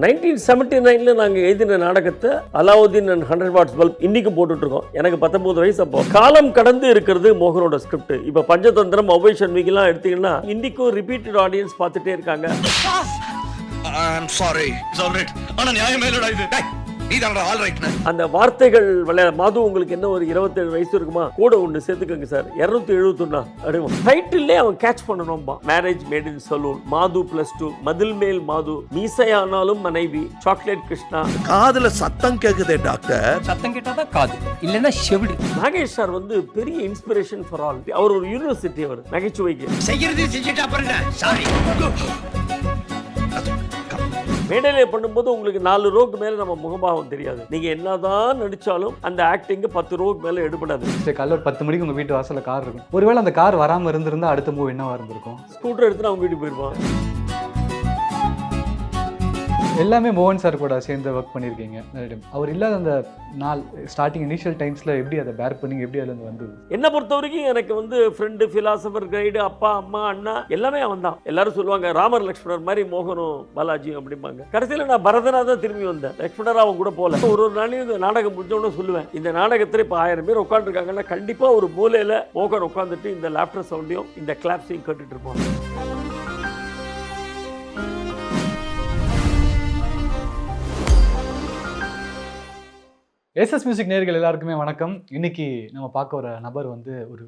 1979 நாங்கள் எழுதின நாடகத்தை அலாவுதீன் அண்ட் 100 வாட்ஸ் பல்ப் இன்னைக்கு போட்டுட்டு இருக்கோம். எனக்கு 19 வயசு. அப்போ காலம் கடந்து இருக்கிறது மோகனோட ஸ்கிரிப்ட். இப்போ பஞ்சதந்திரம், அவ்வை சண்முகிலாம் எடுத்தீங்கன்னா இன்னைக்கும் ரிப்பீட்டட் ஆடியன்ஸ் பார்த்துட்டே இருக்காங்க. அந்த வார்த்தைகள் மாது உங்களுக்கு என்ன ஒரு 27 வயசு இருக்குமா, கூட ஒன்று சேர்த்துக்கங்க சார், 271 அப்படிமா டைட்டில்லே அவன் கேட்ச் பண்ணணும்பா. மேரேஜ் மேட் இன் சலூன், மாது +2, மதில் மேல் மாது, மீசையானாலும் மனைவி, சாக்லேட் கிருஷ்ணா. காதுல சத்தம் கேக்குதே டாக்டர். சத்தம் கேட்டாதான் காது, இல்லைன்னா செவிடு. நாகேஷ் சார் வந்து பெரிய இன்ஸ்பிரேஷன் ஃபார் ஆல். அவர் ஒரு யூனிவர்சிட்டி, அவர் நகைச்சுவைக்கு செய்யறது செஞ்சுட்டா பாருங்க. சாரி. மேடையிலே பண்ணும்போது உங்களுக்கு 4 ரோக்கு மேல நம்ம முகபாவம் தெரியாது. நீங்க என்னதான் நடிச்சாலும் அந்த ஆக்டிங் 10 ரோக்கு மேல எடுபடாது. காலைல ஒரு 10 மணிக்கு உங்க வீட்டு வாசல்ல கார் இருக்கும். ஒருவேளை அந்த கார் வராம இருந்திருந்தா அடுத்த மூவ் என்னவா இருந்திருக்கும்? ஸ்கூட்டர் எடுத்து அவங்க வீட்டுக்கு போயிருப்பான். எல்லாமே மோகன் சார் கூட சேர்ந்து ஒர்க் பண்ணியிருக்கீங்க. அவர் இல்லாத அந்த நாள் ஸ்டார்டிங் இனிஷியல் டைம்ஸில் எப்படி அதை பேர் பண்ணி எப்படி அதில் வந்தது? என்னை பொறுத்த வரைக்கும் எனக்கு வந்து ஃப்ரெண்டு, ஃபிலாசபர், கைடு, அப்பா, அம்மா, அண்ணா எல்லாமே அவன் தான். எல்லாரும் சொல்லுவாங்க ராமர் லக்ஷ்மணர் மாதிரி மோகனும் பாலாஜியும் அப்படிம்பாங்க. கடைசியில் நான் பரதனா தான் திரும்பி வந்தேன். லக்ஷ்மணரா அவன் கூட போல. ஒரு நாளையும் இந்த நாடகம் முடிஞ்சோன்னு சொல்லுவேன், இந்த நாடகத்தில் இப்போ 1000 பேர் உட்காந்துருக்காங்கன்னா கண்டிப்பாக ஒரு மூலையில் மோகன் உட்காந்துட்டு இந்த லாஃப்டர் சவுண்டையும் இந்த கிளாப்ஸையும் கேட்டுட்டு இருப்போம். எஸ்எஸ் மியூசிக் நேயர்கள் எல்லாருக்குமே வணக்கம். இன்னைக்கு நம்ம பார்க்க ஒரு நபர் வந்து ஒரு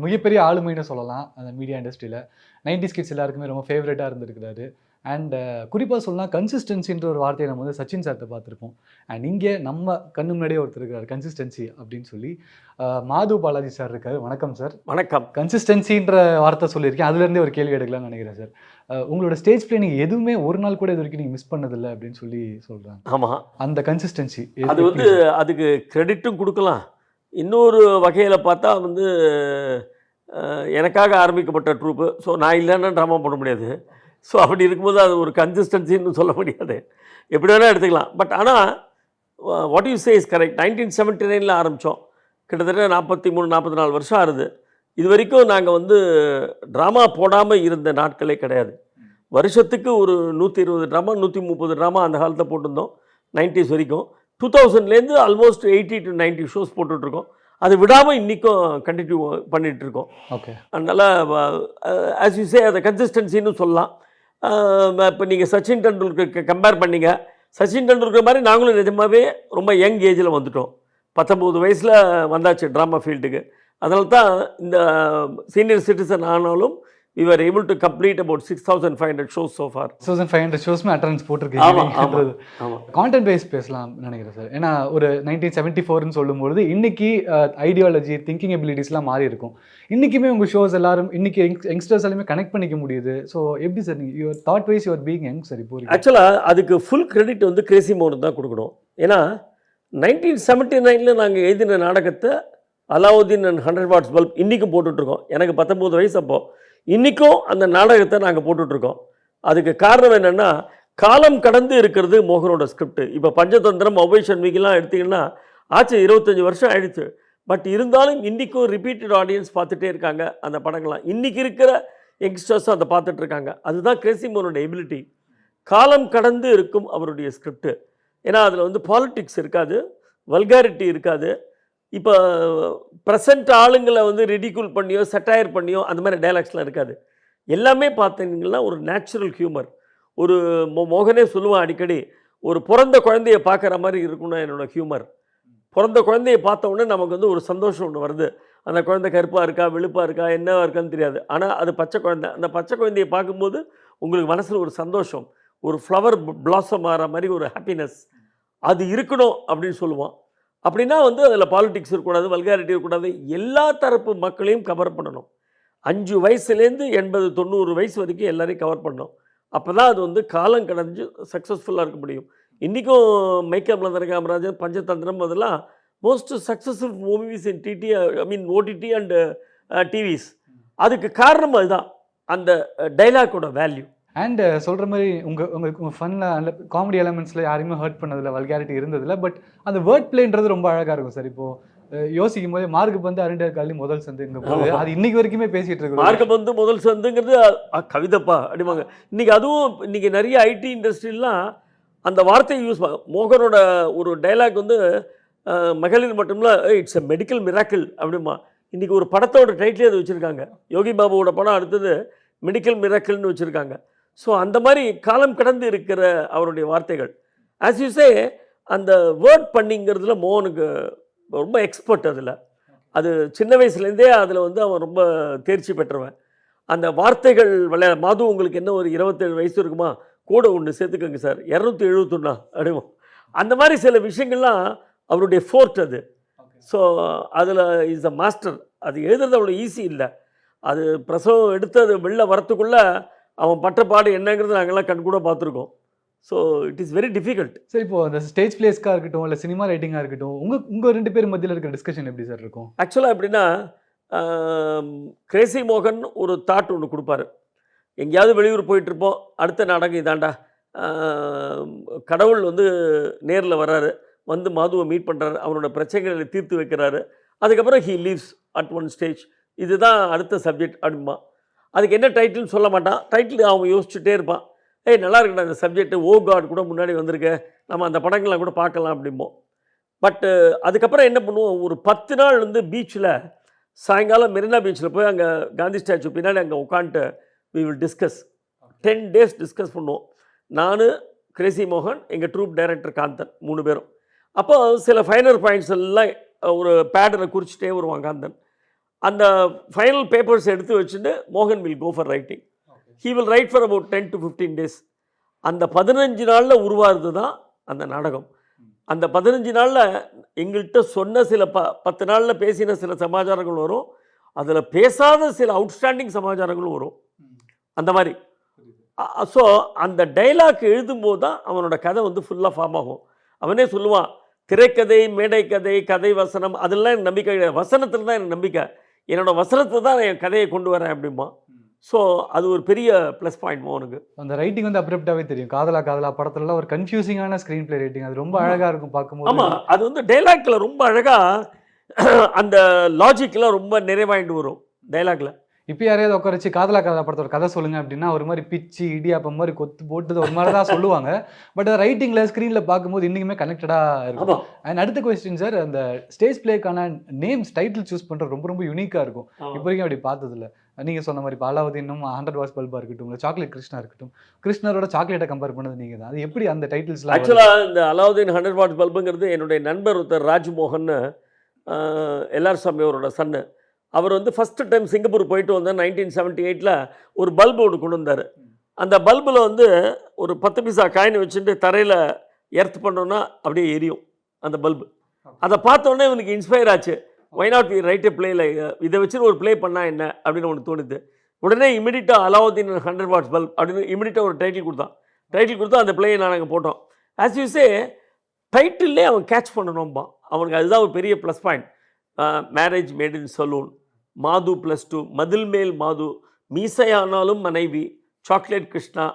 மிகப்பெரிய ஆளுமைன்னு சொல்லலாம் அந்த மீடியா இண்டஸ்ட்ரியில். 90s கிட்ஸ் எல்லாருக்குமே ரொம்ப ஃபேவரட்டாக இருந்திருக்கிறாரு. அண்ட் குறிப்பாக சொல்லலாம் கன்சிஸ்டன்சின்ற ஒரு வார்த்தையை நம்ம வந்து சச்சின் சார்கிட்ட பார்த்துருப்போம். அண்ட் இங்கே நம்ம கண்ணு முன்னாடியே ஒருத்தர் இருக்கார் கன்சிஸ்டன்சி அப்படின்னு சொல்லி. மாது பாலாஜி சார் இருக்காரு. வணக்கம் சார். வணக்கம். கன்சிஸ்டன்சின்ற வார்த்தை சொல்லியிருக்கேன், அதுலேருந்தே ஒரு கேள்வி எடுக்கலாம்னு நினைக்கிறேன் சார். உங்களோட ஸ்டேஜ் பிளே நீங்கள் எதுவுமே ஒரு நாள் கூட இது வரைக்கும் நீங்கள் மிஸ் பண்ணதில்லை அப்படின்னு சொல்லி சொல்கிறாங்க. ஆமாம், அந்த கன்சிஸ்டன்சி அது வந்து அதுக்கு கிரெடிட்டும் கொடுக்கலாம். இன்னொரு வகையில் பார்த்தா வந்து எனக்காக ஆரம்பிக்கப்பட்ட ட்ரூப்பு. ஸோ நான் இல்லைன்னா ட்ராமா பண்ண முடியாது. ஸோ அப்படி இருக்கும்போது அது ஒரு கன்சிஸ்டன்சின்னு சொல்ல முடியாது, எப்படி வேணால் எடுத்துக்கலாம். பட் ஆனால் what you say is correct. 1979 ஆரம்பித்தோம், கிட்டத்தட்ட 43-44 வருஷம் ஆகுது. இது வரைக்கும் நாங்கள் வந்து ட்ராமா போடாமல் இருந்த நாட்களே கிடையாது. வருஷத்துக்கு ஒரு 120 ட்ராமா 130 ட்ராமா அந்த காலத்தில் போட்டிருந்தோம். 90s வரைக்கும். 2000லேருந்து ஆல்மோஸ்ட் 80 to 90 ஷோஸ் போட்டுட்ருக்கோம். அது விடாமல் இன்றைக்கும் கண்டினியூ பண்ணிகிட்ருக்கோம். ஓகே. அதனால் ஆஸ் யூ சே அதை கன்சிஸ்டன்சின்னு சொல்லலாம். இப்போ நீங்கள் சச்சின் டெண்டுல்கருக்கு கம்பேர் பண்ணிங்க. சச்சின் டெண்டுல்கர் மாதிரி நாங்களும் நிஜமாகவே ரொம்ப யங் ஏஜில் வந்துவிட்டோம். 19 வயசில் வந்தாச்சு ட்ராமா ஃபீல்டுக்கு. அதனால தான் இந்த சீனியர் சிட்டிசன் ஆனாலும் we were able to complete about 6,500 shows so far. 6,500 ஷோஸ்மே attendance போட்டிருக்கீங்க. கான்டென்ட் வைஸ் பேசலாம் நினைக்கிறேன் சார். ஏன்னா ஒரு 1974ன்னு சொல்லும்போது இன்னைக்கு ஐடியாலஜி, திங்கிங் எபிலிட்டிஸ்லாம் மாறி இருக்கும். இன்றைக்குமே உங்கள் ஷோஸ் எல்லாரும் இன்னைக்கு யங்ஸ்டர்ஸ் எல்லாமே கனெக்ட் பண்ணிக்க முடியுது. ஸோ எப்படி சார் நீங்கள் your thought wise your being young sir? இப்போ ஆக்சுவலாக அதுக்கு ஃபுல் கிரெடிட் வந்து கிரேசி மோகன் தான் கொடுக்கணும். ஏன்னா 1979 நாங்கள் எழுதின நாடகத்தை அலாவுதீன் அண்ட் 100 வாட்ஸ் பல்ப் இன்றைக்கும் போட்டுட்ருக்கோம். எனக்கு 19 வயசு. அப்போது இன்றைக்கும் அந்த நாடகத்தை நாங்கள் போட்டுட்ருக்கோம். அதுக்கு காரணம் என்னென்னா காலம் கடந்து இருக்கிறது மோகனோட ஸ்கிரிப்ட். இப்போ பஞ்சதந்திரம், அவ்வை சண்முகிலாம் எடுத்திங்கன்னா ஆச்சு 25 வருஷம் ஆயிடுச்சு. பட் இருந்தாலும் இன்றைக்கும் ரிப்பீட்டட் ஆடியன்ஸ் பார்த்துட்டே இருக்காங்க அந்த படங்கள்லாம். இன்றைக்கி இருக்கிற யங்ஸ்டர்ஸும் அதை பார்த்துட்ருக்காங்க. அதுதான் கிரேசி மோகனோட எபிலிட்டி. காலம் கடந்து இருக்கும் அவருடைய ஸ்கிரிப்ட். ஏன்னா அதில் வந்து பாலிட்டிக்ஸ் இருக்காது, வல்காரிட்டி இருக்காது. இப்போ ப்ரெசண்ட் ஆளுங்களை வந்து ரிடிகூல் பண்ணியோ சட்டையர் பண்ணியோ அந்த மாதிரி டைலாக்ஸ்லாம் இருக்காது. எல்லாமே பார்த்தீங்கன்னா ஒரு நேச்சுரல் ஹியூமர். ஒரு மோகனே சொல்லுவான் அடிக்கடி, ஒரு பிறந்த குழந்தைய பார்க்குற மாதிரி இருக்குன்னா என்னோடய ஹியூமர். பிறந்த குழந்தைய பார்த்த உடனே நமக்கு வந்து ஒரு சந்தோஷம் ஒன்று வருது. அந்த குழந்தை கருப்பாக இருக்கா, வெளுப்பாக இருக்கா, என்னவா இருக்கான்னு தெரியாது. ஆனால் அது பச்சை குழந்தை. அந்த பச்சை குழந்தைய பார்க்கும்போது உங்களுக்கு மனசில் ஒரு சந்தோஷம், ஒரு ஃப்ளவர் பிளாசம் ஆகிற மாதிரி ஒரு ஹாப்பினஸ் அது இருக்கணும் அப்படின்னு சொல்லுவான். அப்படின்னா வந்து அதில் பாலிட்டிக்ஸ் இருக்கக்கூடாது, வல்காரிட்டி இருக்கக்கூடாது, எல்லா தரப்பு மக்களையும் கவர் பண்ணணும். 5 வயசுலேருந்து 80-90 வயசு வரைக்கும் எல்லாரையும் கவர் பண்ணணும். அப்போ தான் அது வந்து காலம் கடந்து சக்ஸஸ்ஃபுல்லாக இருக்க முடியும். இன்றைக்கும் மைக்கேல் காமராஜர், பஞ்சதந்திரம் அதெல்லாம் most successful movies in OTT and TVS. அதுக்கு காரணம் அதுதான், அந்த டைலாக்கோட வேல்யூ. அண்ட் சொல்கிற மாதிரி உங்கள் ஃபன்னில் அந்த காமெடி எலமெண்ட்ஸில் யாரையுமே ஹர்ட் பண்ணதில்லை, வல்காரிட்டி இருந்ததில்லை. பட் அந்த வேர்ட் பிளேன்றது ரொம்ப அழகாக இருக்கும் சார். இப்போது யோசிக்கும் போது மார்க்கு வந்து அரண்டர் காலி முதல் சந்து இங்கே போகுது, அது இன்னைக்கு வரைக்குமே பேசிகிட்டு இருக்கு. மார்க்கு வந்து முதல் சந்துங்கிறது கவிதைப்பா அப்படிவாங்க. இன்றைக்கி அதுவும் இன்றைக்கி நிறைய ஐடி இண்டஸ்ட்ரிலாம் அந்த வார்த்தையை யூஸ் மோகனோட ஒரு டைலாக் வந்து மகளிர் மட்டும்ல இட்ஸ் எ மெடிக்கல் மிராக்கிள் அப்படிமா. இன்றைக்கி ஒரு படத்தோட டைட்டிலே அது வச்சுருக்காங்க. யோகி பாபுவோட படம் அடுத்தது மெடிக்கல் மிராக்கிள்னு வச்சுருக்காங்க. ஸோ அந்த மாதிரி காலம் கடந்து இருக்கிற அவருடைய வார்த்தைகள். ஆஸ் யூ சே அந்த வேர்ட் பண்ணிங்கிறதுல மோகனுக்கு ரொம்ப எக்ஸ்பர்ட். அதில் அது சின்ன வயசுலேருந்தே அதில் வந்து அவன் ரொம்ப தேர்ச்சி பெற்றவன். அந்த வார்த்தைகள் மாது உங்களுக்கு என்ன ஒரு 27 வயசு இருக்குமா, கூட ஒன்று சேர்த்துக்கோங்க சார் 271 அப்படிமா. அந்த மாதிரி சில விஷயங்கள்லாம் அவருடைய ஃபோர்ட் அது. ஸோ அதில் இஸ் அ மாஸ்டர். அது எழுதுறது அவ்வளோ ஈஸி இல்லை. அது பிரசவம் எடுத்து அது வெளில வரத்துக்குள்ளே அவன் பட்ட பாடு என்னங்கிறது நாங்கள்லாம் கண் கூட பார்த்துருக்கோம். So it is very difficult. Sir இப்போ அந்த ஸ்டேஜ் பிளேஸ்க்காக இருக்கட்டும் இல்லை சினிமா ரைட்டிங்காக இருக்கட்டும், உங்கள் 2 பேர் மத்தியில் இருக்கிற டிஸ்கஷன் எப்படி சார் இருக்கும்? ஆக்சுவலாக எப்படின்னா கிரேசி மோகன் ஒரு தாட் ஒன்று கொடுப்பாரு. எங்கேயாவது வெளியூர் போயிட்டுருப்போம், அடுத்த நாடகம் இதாண்டா, கடவுள் வந்து நேரில் வர்றாரு, வந்து மாதுவை மீட் பண்ணுறாரு, அவனோட பிரச்சனைகளை தீர்த்து வைக்கிறாரு, அதுக்கப்புறம் he leaves at one stage, இதுதான் அடுத்த சப்ஜெக்ட் அப்படிமா. அதுக்கு என்ன டைட்டில்னு சொல்ல மாட்டான். டைட்டில் அவன் யோசிச்சுட்டே இருப்பான். நல்லா இருக்குடா அந்த சப்ஜெக்ட், ஓ காட் கூட முன்னாடி வந்திருக்கு, நம்ம அந்த படங்கள்லாம் கூட பார்க்கலாம் அப்படிம்போம். பட்டு அதுக்கப்புறம் என்ன பண்ணுவோம், ஒரு 10 நாள் வந்து பீச்சில் சாயங்காலம் மெரினா பீச்சில் போய் அங்கே காந்தி ஸ்டாச்சு பின்னாடி அங்கே உட்காந்துட்டு we will discuss. 10 days discuss பண்ணுவோம். நான், கிரேசி மோகன், எங்கள் ட்ரூப் டைரக்டர் காந்தன் 3 பேரும். அப்போ சில ஃபைனல் பாயிண்ட்ஸ் எல்லாம் ஒரு பேடில் குறிச்சிட்டே வருவான் காந்தன். அந்த ஃபைனல் பேப்பர்ஸ் எடுத்து வச்சுட்டு மோகன் will go for writing. He will write for about 10 to 15 days. அந்த 15 நாளில் உருவாகிறது தான் அந்த நாடகம். அந்த 15 நாளில் எங்கள்கிட்ட சொன்ன சில 10 நாளில் பேசின சில சமாச்சாரங்கள் வரும், அதில் பேசாத சில அவுட்ஸ்டாண்டிங் சமாச்சாரங்களும் வரும். அந்த மாதிரி ஸோ அந்த டைலாக் எழுதும்போது தான் அவனோட கதை வந்து ஃபுல்லாக ஃபார்ம் ஆகும். அவனே சொல்லுவான், திரைக்கதை, மேடை கதை, கதை வசனம் அதெல்லாம் எனக்கு நம்பிக்கை கிடையாது, வசனத்தில் தான் எனக்கு நம்பிக்கை, என்னோடய வசனத்தில் தான் என் கதையை கொண்டு வரேன் அப்படிமா. ஸோ அது ஒரு பெரிய ப்ளஸ் பாயிண்ட் மோகனுக்கு. அந்த ரைட்டிங் வந்து அப்ரப்டாகவே தெரியும். காதலா காதலா படத்துலலாம் ஒரு கன்ஃபியூசிங்கான ஸ்க்ரீன் பிளே ரைட்டிங், அது ரொம்ப அழகாக இருக்கும் பார்க்கும்போது. ஆமாம், அது வந்து டைலாக்ல ரொம்ப அழகாக அந்த லாஜிக்லாம் ரொம்ப நிறைவாயிட்டு வரும் டைலாக்ல. இப்போ யாரையாவது உட்கார வச்சு காதலா காதலா படத்தோட கதை சொல்லுங்க அப்படின்னா ஒரு மாதிரி பிச்சு இடியாப்பம் மாதிரி கொத்து போட்டு ஒரு மாதிரி தான் சொல்லுவாங்க. பட் ரைட்டிங்கில் ஸ்க்ரீனில் பார்க்கும்போது இன்றைக்குமே கனெக்டடாக இருக்கும். அண்ட் அடுத்த கொஸ்டின் சார், அந்த ஸ்டேஜ் பிளேக்கான நேம்ஸ் டைட்டில் சூஸ் பண்ணுறது ரொம்ப ரொம்ப யூனிக்காக இருக்கும். இப்போ வரைக்கும் அப்படி பார்த்ததில்ல. நீங்கள் சொன்ன மாதிரி அலாவுதீனும் 100 வாட்ஸ் பல்பாக இருக்கட்டும், இல்லை சாக்லேட் கிருஷ்ணா இருக்கட்டும், கிருஷ்ணரோட சாக்லேட்டை கம்பேர் பண்ணது நீங்கள் தான். அது எப்படி அந்த டைட்டில்ஸ்லாம்? ஆக்சுவலாக இந்த அலாவுதீன் 100 வாட்ஸ் பல்புங்கிறது என்னுடைய நண்பர் ஒருத்தர் ராஜ்மோகன், எல்ஆர் சாமி அவரோட சன்னு. அவர் வந்து ஃபஸ்ட்டு டைம் சிங்கப்பூர் போயிட்டு வந்தார் 1978. ஒரு பல்பு ஒன்று கொண்டு வந்தார். அந்த பல்பில் வந்து ஒரு 10 பைசா காயின் வச்சுட்டு தரையில் எர்த் பண்ணோன்னா அப்படியே எரியும் அந்த பல்பு. அதை பார்த்தோன்னே இவனுக்கு இன்ஸ்பயர் ஆச்சு. Why not we write a பிளேல, இதை வச்சுட்டு ஒரு ப்ளே பண்ணால் என்ன அப்படின்னு ஒன்று தோணுது. உடனே இமிடியட்டாக அலாவுதீன் 100 வாட்ஸ் பல்ப் அப்படின்னு இமிடியட்டாக ஒரு டைட்டில் கொடுத்தா அந்த பிளேயை நாங்கள் போட்டோம். ஆஸ் யூ சே டைட்டில்லே அவன் கேட்ச் பண்ணணும்பா. அவனுக்கு அதுதான் ஒரு பெரிய plus point. Marriage made in saloon, மாது +2, மதில் மேல் மாது, மீசையானாலும் மனைவி, சாக்லேட் கிருஷ்ணா,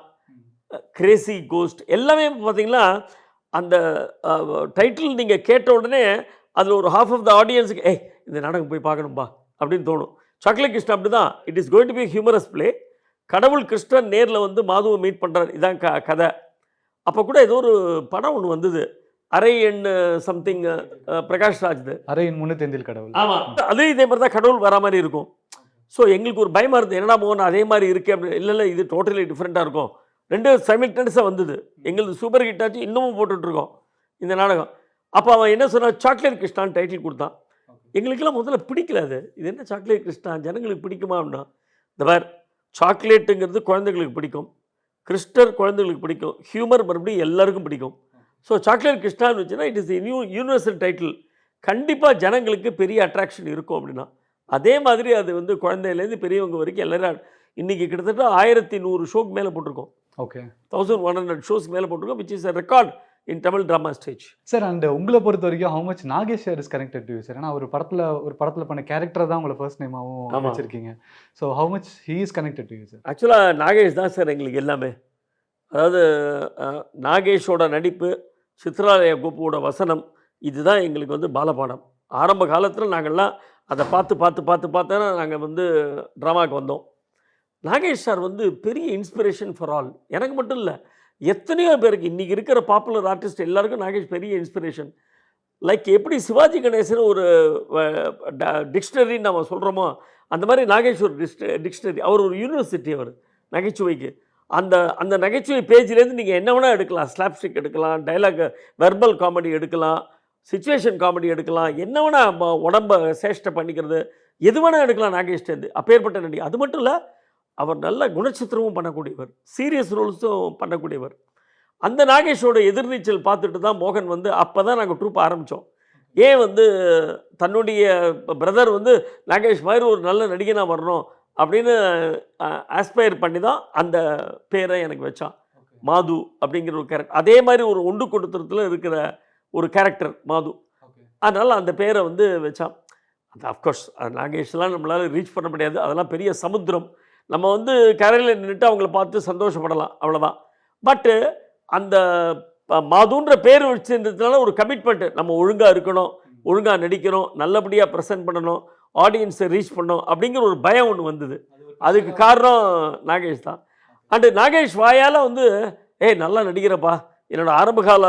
கிரேசி கோஸ்ட், எல்லாமே பார்த்தீங்கன்னா அந்த டைட்டில் நீங்கள் கேட்ட உடனே அதில் ஒரு half ஆஃப் த ஆடியன்ஸுக்கு இந்த நாடகம் போய் பார்க்கணும்பா அப்படின்னு தோணும். சாக்லேட் கிருஷ்ணா அப்படி தான். It is going to be humorous play. கடவுள் கிருஷ்ணன் நேரில் வந்து மாதுவை மீட் பண்ணுறாரு, இதான் கதை. அப்போ கூட ஏதோ ஒரு படம் ஒன்று வந்தது, அரை எண் சம்திங், பிரகாஷ் ராஜ், அரை எண் முன்னூத்தேந்தில் கடவுள். ஆமாம், அதே இதே மாதிரி தான் கடவுள் வர மாதிரி இருக்கும். ஸோ எங்களுக்கு ஒரு பயமாக இருந்தது, என்னடா மோகன் அதே மாதிரி இருக்கே அப்படின்னு. இல்லை இது டோட்டலி டிஃப்ரெண்ட்டாக இருக்கும். 2 சைமல்டேனியஸாக வந்தது. எங்களுக்கு சூப்பர் ஹிட் ஆச்சு, இன்னமும் போட்டுட்ருக்கோம் இந்த நாடகம். அப்போ அவன் என்ன சொன்னான், சாக்லேட் கிருஷ்ணான்னு டைட்டில் கொடுத்தான். எங்களுக்கெல்லாம் முதல்ல பிடிக்கல. இது என்ன சாக்லேட் கிருஷ்ணா, ஜனங்களுக்கு பிடிக்குமா அப்படின்னா, இந்த மாதிரி சாக்லேட்டுங்கிறது குழந்தைங்களுக்கு பிடிக்கும், கிறிஸ்டர் குழந்தைங்களுக்கு பிடிக்கும், ஹியூமர் மறுபடியும் எல்லாருக்கும் பிடிக்கும். ஸோ சாக்லேட் கிருஷ்ணான்னு வச்சுன்னா இட் இஸ் யூனிவர்சல் டைட்டில், கண்டிப்பாக ஜனங்களுக்கு பெரிய அட்ராக்ஷன் இருக்கும் அப்படின்னா. அதே மாதிரி அது வந்து குழந்தையிலேருந்து பெரியவங்க வரைக்கும் எல்லோரும் இன்றைக்கி கிட்டத்தட்ட 1100 ஷோக்கு மேலே போட்டிருக்கோம். ஓகே, 1100 ஷோஸ்க்கு மேலே போட்டிருக்கோம், which is a record in Tamil drama stage. Sir, and உங்களை பொறுத்த வரைக்கும் how much Nagesh sir is connected to you sir? ஏன்னா ஒரு படத்தில் பண்ண கேரக்டர் தான் உங்களை ஃபர்ஸ்ட் நேமாகவும் வச்சுருக்கீங்க. So how much he is connected to you sir? ஆக்சுவலாக நாகேஷ் தான் சார் எங்களுக்கு எல்லாமே. அதாவது நாகேஷோட நடிப்பு, சித்ராலய கோப்புவோட வசனம், இதுதான் எங்களுக்கு வந்து பாலபாடம். ஆரம்ப காலத்தில் நாங்கள்லாம் அதை பார்த்து நாங்கள் வந்து ட்ராமாவுக்கு வந்தோம். நாகேஷ் சார் வந்து பெரிய இன்ஸ்பிரேஷன் ஃபார் ஆல். எனக்கு மட்டும் இல்லை, எத்தனையோ பேருக்கு இன்றைக்கி இருக்கிற பாப்புலர் ஆர்டிஸ்ட் எல்லாருக்கும் நாகேஷ் பெரிய இன்ஸ்பிரேஷன். லைக் எப்படி சிவாஜி கணேசன் ஒரு டிக்ஷனரின்னு நம்ம சொல்கிறோமோ, அந்த மாதிரி நாகேஷ் ஒரு டிக்ஷனரி. அவர் ஒரு யூனிவர்சிட்டி அவர் நகைச்சுவைக்கு. அந்த அந்த நகைச்சுவை பேஜ்லேருந்து நீங்கள் என்ன வேணால் எடுக்கலாம். ஸ்லாப்ஸ்டிக் எடுக்கலாம், டைலாக் வெர்பல் காமெடி எடுக்கலாம், சிச்சுவேஷன் காமெடி எடுக்கலாம், என்ன வேணால் உடம்ப சேஷ்டை பண்ணிக்கிறது எது வேணால் எடுக்கலாம் நாகேஷ்டேருந்து. அப்பேற்பட்ட நடி. அது மட்டும் இல்லை, அவர் நல்ல குணச்சித்திரமும் பண்ணக்கூடியவர், சீரியஸ் ரோல்ஸும் பண்ணக்கூடியவர். அந்த நாகேஷோட எதிர்நீச்சல் பார்த்துட்டு தான் மோகன் வந்து அப்போ தான் நாங்கள் ட்ரூப் ஆரம்பித்தோம். ஏன் வந்து தன்னுடைய பிரதர் வந்து நாகேஷ் மாதிரி ஒரு நல்ல நடிகனாக வரணும் அப்படின்னு ஆஸ்பயர் பண்ணி தான் அந்த பேரை எனக்கு வச்சான். மாது அப்படிங்கிற ஒரு கேரக்டர். அதே மாதிரி ஒரு ஒண்டு கொடுத்துறதுல இருக்கிற ஒரு கேரக்டர் மாது. அதனால் அந்த பேரை வந்து வச்சான். அது அஃப்கோர்ஸ் நாகேஷ்லாம் நம்மளால் ரீச் பண்ண முடியாது. அதெல்லாம் பெரிய சமுத்திரம். நம்ம வந்து கரையில் நின்றுட்டு அவங்கள பார்த்து சந்தோஷப்படலாம், அவ்வளோதான். பட்டு அந்த மாதுன்ற பேர் வச்சுருந்ததுனால ஒரு கமிட்மெண்ட்டு, நம்ம ஒழுங்காக இருக்கணும், ஒழுங்காக நடிக்கணும், நல்லபடியாக ப்ரெசென்ட் பண்ணணும், ஆடியன்ஸை ரீச் பண்ணணும் அப்படிங்கிற ஒரு பயம் ஒன்று வந்தது. அதுக்கு காரணம் நாகேஷ் தான். அண்டு நாகேஷ் வாயால் வந்து ஏய் நல்லா நடிக்கிறப்பா, என்னோடய ஆரம்பகால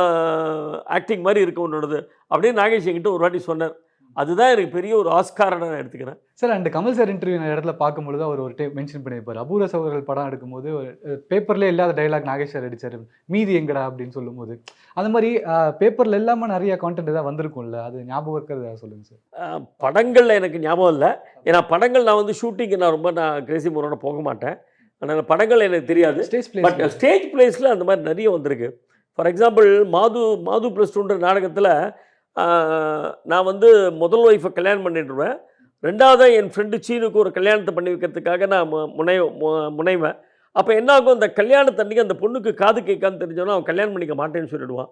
ஆக்டிங் மாதிரி இருக்கு உன்னோடது அப்படின்னு நாகேஷ் என்கிட்ட ஒரு வாட்டி சொன்னார். அதுதான் எனக்கு பெரிய ஒரு ஆஸ்காரை நான் எடுத்துக்கிறேன். Sir and Kamal sir interview இடத்துல பார்க்கும்பொழுது அவர் ஒரு மென்ஷன் பண்ணியிருப்பார். அபூர்வ சகோதரர்கள் படம் எடுக்கும்போது பேப்பர்லேயே இல்லாத டைலாக் நாகேஷ் சார் அடித்தார், மீதி எங்கடா அப்படின்னு சொல்லும்போது. அந்த மாதிரி பேப்பரில் இல்லாமல் நிறைய கான்டென்ட் ஏதாவது வந்திருக்கும்ல, அது ஞாபகம் இருக்கிறதா சொல்லுங்கள் சார். படங்களில் எனக்கு ஞாபகம் இல்லை. ஏன்னா படங்கள் நான் வந்து ஷூட்டிங்கு நான் கிரேசி மோனோட போக மாட்டேன். அதனால் படங்கள் எனக்கு தெரியாது. பட் ஸ்டேஜ் பிளேஸில் அந்த மாதிரி நிறைய வந்திருக்கு. ஃபார் எக்ஸாம்பிள் மாது ப்ளஸ் 2 நாடகத்தில் நான் வந்து முதல் ஒய்ஃபை கல்யாணம் பண்ணிடுவேன். ரெண்டாவதாக என் ஃப்ரெண்டு சீனுக்கு ஒரு கல்யாணத்தை பண்ணி வைக்கிறதுக்காக நான் முனைவேன். அப்போ என்ன ஆகும், அந்த கல்யாணத்தன்னைக்கு அந்த பொண்ணுக்கு காது கேட்கான்னு தெரிஞ்சோன்னா அவன் கல்யாணம் பண்ணிக்க மாட்டேன்னு சொல்லிடுவான்.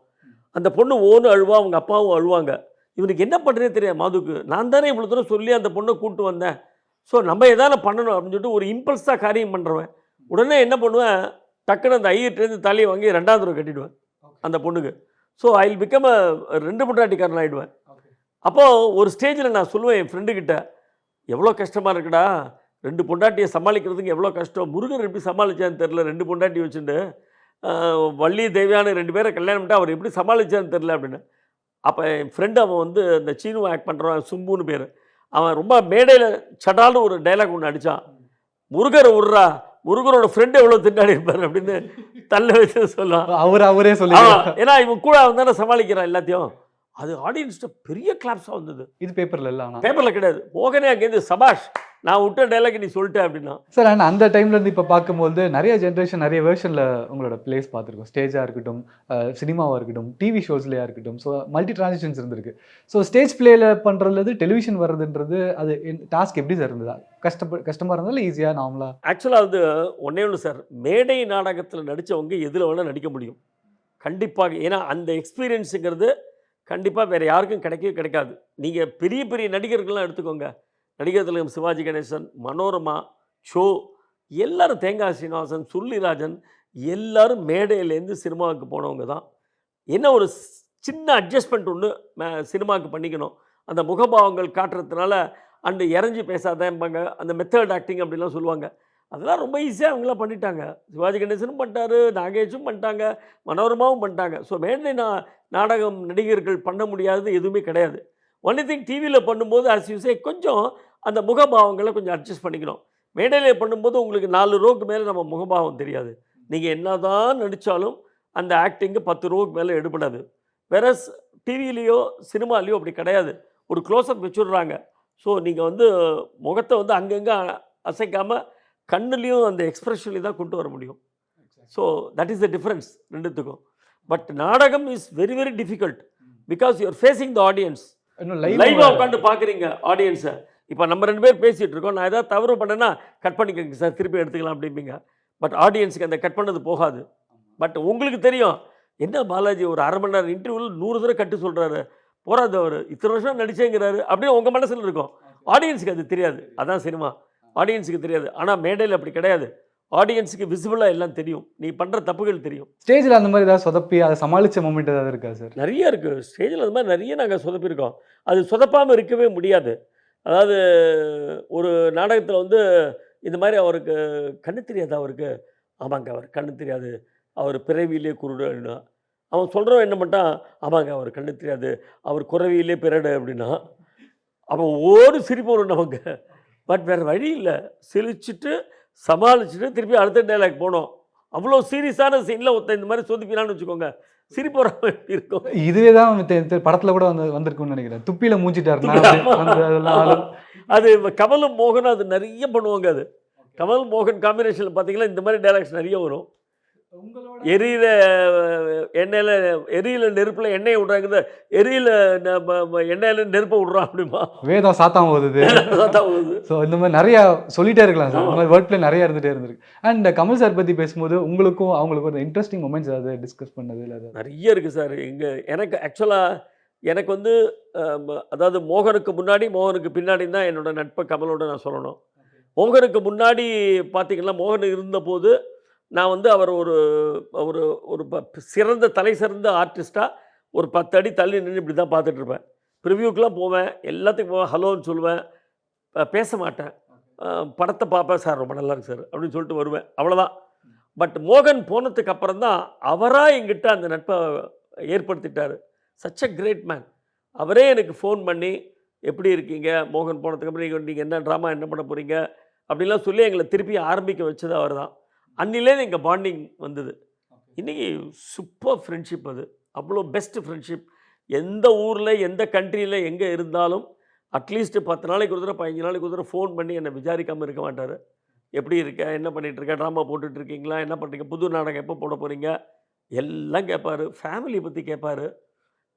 அந்த பொண்ணு ஓன்னு அழுவா, அவங்க அப்பாவும் அழுவாங்க. இவனுக்கு என்ன பண்ணுறதே தெரியாது மாதுக்கு. நான் தானே இவ்வளோ தூரம் சொல்லி அந்த பொண்ணை கூப்பிட்டு வந்தேன், ஸோ நம்ம எதாவது பண்ணணும் அப்படின்னு சொல்லிட்டு ஒரு இம்பல்ஸாக காரியம் பண்ணுறவன். உடனே என்ன பண்ணுவேன், டக்குன்னு அந்த ஐயர்கிட்டேருந்து தலையை வாங்கி 2வது தடவை கட்டிடுவேன் அந்த பொண்ணுக்கு. So I will become 2 பொண்டாட்டிக்காரன் ஆகிடுவேன். அப்போது ஒரு ஸ்டேஜில் நான் சொல்லுவேன் என் ஃப்ரெண்டுக்கிட்ட, எவ்வளோ கஷ்டமாக இருக்குடா 2 பொண்டாட்டியை சமாளிக்கிறதுக்கு எவ்வளோ கஷ்டம். முருகன் எப்படி சமாளித்தான்னு தெரில, 2 பொண்டாட்டி வச்சுட்டு வள்ளி தேவையான 2 பேரை கல்யாணம் பண்ணிட்டு அவர் எப்படி சமாளித்தான்னு தெரில அப்படின்னு. அப்போ என் ஃப்ரெண்டு அவன் வந்து அந்த சீனுவை ஆக்ட் பண்ணுறான், சும்புன்னு பேர். அவன் ரொம்ப மேடையில் சடால்னு ஒரு டைலாக் ஒன்று அடித்தான், முருகரை விட்றா, முருகரோட ஃப்ரெண்டு எவ்வளோ திண்டாடி இருப்பார் அப்படின்னு தள்ள வச்சு சொல்லுவான். அவரே சொல்லி, ஏன்னா இவன் கூட அவன் தானே சமாளிக்கிறான் எல்லாத்தையும். அது ஆடியன்ஸ்ட்டு பெரிய கிளாப்ஸாக வந்தது. இது பேப்பரில் இல்லை, ஆனால் பேப்பரில் கிடையாது. போகனே அங்கேருந்து சபாஷ், நான் விட்ட டைலாக் நீ சொல்லிட்டேன் அப்படின்னா. சார் ஆனால் அந்த டைம்லேருந்து இப்போ பார்க்கும்போது நிறைய ஜென்ரேஷன் நிறைய வேர்ஷனில் உங்களோட பிளேஸ் பார்த்துருக்கோம். ஸ்டேஜாக இருக்கட்டும், சினிமாவாக இருக்கட்டும், டிவி ஷோஸ்லையாக இருக்கட்டும். ஸோ மல்டி டிரான்சிஷன்ஸ் இருந்திருக்கு. ஸோ ஸ்டேஜ் பிளேயில் பண்ணுறது, டெலிவிஷன் வர்றதுன்றது அது டாஸ்க் எப்படி சார் இருந்ததா? கஷ்டமாக இருந்தாலும் ஈஸியாக நார்மலாக? ஆக்சுவலாக அது ஒன்று சார், மேடை நாடகத்தில் நடித்தவங்க எதில் வேணால் நடிக்க முடியும் கண்டிப்பாக. ஏன்னா அந்த எக்ஸ்பீரியன்ஸுங்கிறது கண்டிப்பாக வேறு யாருக்கும் கிடைக்காது. நீங்கள் பெரிய பெரிய நடிகர்கள்லாம் எடுத்துக்கோங்க. நடிகர் திலகம் சிவாஜி கணேசன், மனோரமா, ஷோ, எல்லோரும், தேங்காய் சீனிவாசன், சுருளிராஜன், எல்லோரும் மேடையிலேருந்து சினிமாவுக்கு போனவங்க தான். என்ன ஒரு சின்ன அட்ஜஸ்ட்மெண்ட் ஒன்று சினிமாவுக்கு பண்ணிக்கணும். அந்த முகபாவங்கள் காட்டுறதுனால அண்டு இறஞ்சி பேசாதேன்பாங்க, அந்த மெத்தட் ஆக்டிங் அப்படிலாம் சொல்லுவாங்க. அதெல்லாம் ரொம்ப ஈஸியாக அவங்களாம் பண்ணிட்டாங்க. சிவாஜி கணேசனும் பண்ணிட்டாரு, நாகேஷும் பண்ணிட்டாங்க, மனோரமாவும் பண்ணிட்டாங்க. ஸோ மேடை நாடகம் நடிகர்கள் பண்ண முடியாதது எதுவுமே கிடையாது. ஒன்லி திங் டிவியில் பண்ணும்போது ஆஸ் யூ சே கொஞ்சம் அந்த முகபாவங்களை கொஞ்சம் அட்ஜஸ்ட் பண்ணிக்கணும். மேடையில் பண்ணும்போது உங்களுக்கு 4 ரோக்கு மேலே நம்ம முகபாவம் தெரியாது. நீங்கள் என்ன தான் நடித்தாலும் அந்த ஆக்டிங்கு 10 ரோக்கு மேலே எடுபடாது. வேற டிவிலேயோ சினிமாலேயோ அப்படி கிடையாது. ஒரு க்ளோஸ்அப் வச்சுடுறாங்க. ஸோ நீங்கள் வந்து முகத்தை வந்து அங்கங்கே அசைக்காமல் கண்ணுலேயும் அந்த எக்ஸ்ப்ரெஷன்லேயும் தான் கொண்டு வர முடியும். So that is the difference ரெண்டுத்துக்கும். பட் நாடகம் is very very difficult because you are facing the audience. லைவாக உட்காந்து பார்க்குறீங்க ஆடியன்ஸை. இப்போ நம்ம 2 பேர் பேசிகிட்டு இருக்கோம், நான் ஏதாவது தவறு பண்ணேன்னா கட் பண்ணிக்கோங்க சார், திருப்பி எடுத்துக்கலாம் அப்படிம்பீங்க. பட் ஆடியன்ஸுக்கு அந்த கட் பண்ணது போகாது. பட் உங்களுக்கு தெரியும், என்ன பாலாஜி ஒரு 1/2 மணி நேரம் இன்டர்வியூவில் 100 தடவை கட்டு சொல்கிறாரு, போகாது அவர் இத்தனை வருஷம் நடிச்சேங்கிறாரு அப்படின்னு உங்கள் மனசில் இருக்கும். ஆடியன்ஸுக்கு அது தெரியாது. அதான் சினிமா, ஆடியன்ஸுக்கு தெரியாது. ஆனால் மேடையில் அப்படி கிடையாது. ஆடியன்ஸுக்கு விசிபிளாக எல்லாம் தெரியும், நீ பண்ணுற தப்புகள் தெரியும். ஸ்டேஜில் அந்த மாதிரி ஏதாவது சொதப்பி அதை சமாளித்த மூமெண்ட் ஏதாவது இருக்கா சார்? நிறைய இருக்குது. ஸ்டேஜில் அந்த மாதிரி நிறைய நாங்கள் சொதப்பியிருக்கோம். அது சொதப்பாமல் இருக்கவே முடியாது. அதாவது ஒரு நாடகத்தில் வந்து இந்த மாதிரி அவருக்கு கண்ணு தெரியாது, அவருக்கு ஆமாங்க அவர் கண்ணு தெரியாது, அவர் பிறவியிலே குருடு அப்படின்னா. அவன் சொல்கிறவன் என்ன பண்ணிட்டான், ஆமாங்க அவர் கண்ணு தெரியாது, அவர் குறவியிலே பிறடு அப்படின்னா. அவன் ஓடு சிரிப்பு வரும் நமக்கு. பட் வேறு வழி இல்லை, சிரிச்சுட்டு சமாளிச்சுட்டு திருப்பி அடுத்த டைலாக் போனோம். அவ்வளோ சீரியஸான சீனில் ஒருத்தன் இந்த மாதிரி சொதுப்பினான்னு வச்சுக்கோங்க, சிரிப்பு வராமல் எப்படி இருக்கும். இதுவே தான் படத்துல கூட வந்திருக்கும்னு நினைக்கிறேன். துப்பியில மூஞ்சிட்டாருன்னா அது கமலும் மோகனும் அது நிறைய பண்ணுவாங்க. அது கமல் மோகன் காம்பினேஷனில் பார்த்தீங்கன்னா இந்த மாதிரி டைலாக்ஸ் நிறைய வரும். எரியில எண்ணெயில் எரியில நெருப்பில் எண்ணெயை விட்றாங்க, எரியில எண்ணெயில் நெருப்பை விட்றான் அப்படிமா. வேதம் சாத்தாம போகுது. ஸோ இந்த மாதிரி நிறையா சொல்லிட்டே இருக்கலாம் சார். இந்த மாதிரி வேர்ட் பிளே நிறைய இருந்துகிட்டே இருந்திருக்கு. அண்ட் கமல் சார் பற்றி பேசும்போது உங்களுக்கும் அவங்களுக்கும் ஒரு இன்ட்ரெஸ்டிங் மொமெண்ட்ஸ் ஏதாவது டிஸ்கஸ் பண்ணது இல்லை? நிறைய இருக்குது சார். எனக்கு ஆக்சுவலாக எனக்கு வந்து அதாவது மோகனுக்கு முன்னாடி மோகனுக்கு பின்னாடி தான் என்னோட நட்பை கமலோட நான் சொல்லணும். மோகனுக்கு முன்னாடி பார்த்தீங்கன்னா மோகன் இருந்தபோது நான் வந்து அவர் ஒரு ஒரு ஒரு சிறந்த தலை சிறந்த ஆர்டிஸ்ட்டாக ஒரு 10 அடி தள்ளி நின்று இப்படி தான் பார்த்துட்ருப்பேன். ப்ரிவ்யூக்கெலாம் போவேன், எல்லாத்துக்கும் போவேன், ஹலோன்னு சொல்லுவேன், பேச மாட்டேன். படத்தை பார்ப்பேன், சார் ரொம்ப நல்லா இருக்கு சார் அப்படின்னு சொல்லிட்டு வருவேன், அவ்வளோதான். பட் மோகன் போனதுக்கு அப்புறம் தான் அவராக எங்கிட்ட அந்த நட்பை ஏற்படுத்திட்டார். Such a great man. அவரே எனக்கு ஃபோன் பண்ணி எப்படி இருக்கீங்க, மோகன் போனதுக்கப்புறம் நீங்கள் என்ன ட்ராமா என்ன பண்ண போகிறீங்க அப்படிலாம் சொல்லி எங்களை திருப்பி ஆரம்பிக்க வச்சது அவர் தான். அன்னிலேருந்து எங்கள் பாண்டிங் வந்தது. இன்றைக்கி சூப்பர் ஃப்ரெண்ட்ஷிப். அது அவ்வளோ பெஸ்ட் ஃப்ரெண்ட்ஷிப். எந்த ஊரில் எந்த கண்ட்ரியில் எங்கே இருந்தாலும் அட்லீஸ்ட்டு 10 நாளைக்கு ஒரு தடவை 15 நாளைக்கு ஒரு தடவை ஃபோன் பண்ணி என்னை விசாரிக்காமல் இருக்க மாட்டார். எப்படி இருக்க, என்ன பண்ணிகிட்ருக்க, ட்ராமா போட்டுட்ருக்கீங்களா, என்ன பண்ணுறீங்க, புது நாடகம் எப்போ போட போகிறீங்க எல்லாம் கேட்பார். ஃபேமிலி பற்றி கேட்பார்.